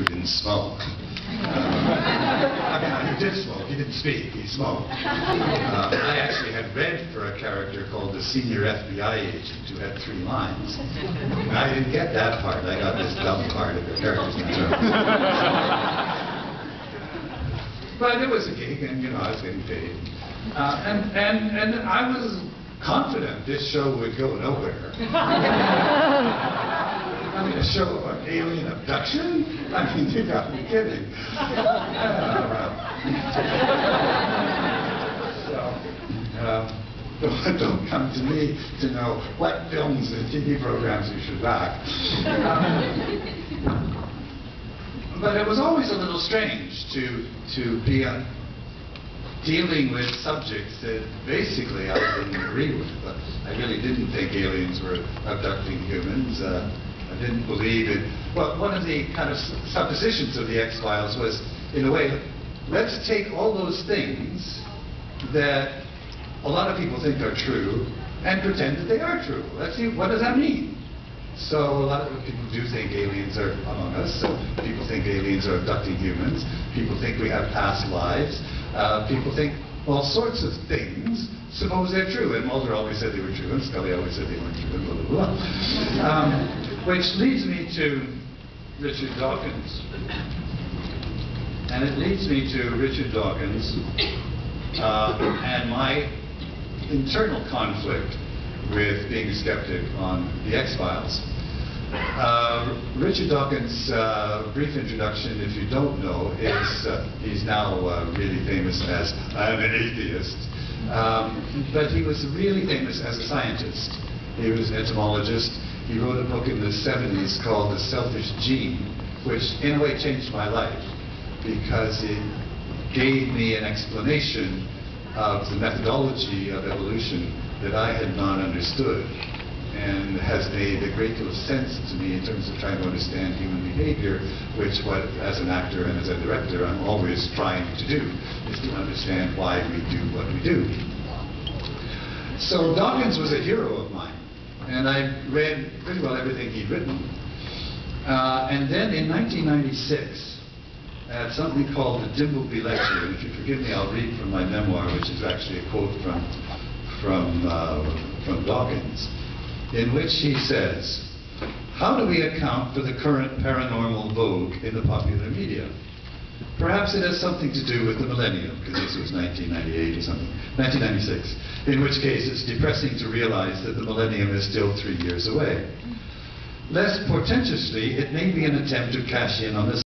didn't smoke. I mean, he did smoke, he didn't speak, he smoked. I actually had read for a character called the senior FBI agent who had 3 lines. And I didn't get that part, I got this dumb part of the character's name. But it was a gig, and you know, I was getting paid. And I was confident this show would go nowhere. I mean, a show about alien abduction? I mean, you got me kidding. Don't come to me to know what films and TV programs you should back. But it was always a little strange to be dealing with subjects that basically I didn't agree with. I really didn't think aliens were abducting humans. I didn't believe it. Well, one of the kind of suppositions of the X-Files was, in a way, let's take all those things that a lot of people think are true and pretend that they are true. Let's see, what does that mean? So a lot of people do think aliens are among us. So people think aliens are abducting humans. People think we have past lives. People think all sorts of things. Suppose they're true. And Mulder always said they were true, and Scully always said they weren't true, and blah, blah, blah. Which leads me to Richard Dawkins. And it leads me to Richard Dawkins and my internal conflict with being a skeptic on the X-Files. Richard Dawkins' brief introduction, if you don't know, is he's now really famous as I'm an atheist. But he was really famous as a scientist. He was an entomologist. He wrote a book in the 70s called The Selfish Gene, which in a way changed my life because it gave me an explanation of the methodology of evolution that I had not understood, and has made a great deal of sense to me in terms of trying to understand human behavior, which, as an actor and as a director, I'm always trying to do, is to understand why we do what we do. So Dawkins was a hero of mine, and I read pretty well everything he'd written. And then in 1996, at something called the Dimbleby Lecture, and if you forgive me, I'll read from my memoir, which is actually a quote from Dawkins, in which he says, "How do we account for the current paranormal vogue in the popular media? Perhaps it has something to do with the millennium," because this was 1998 or something, 1996, in which case it's depressing to realize that the millennium is still 3 years away. Less portentously, it may be an attempt to cash in on the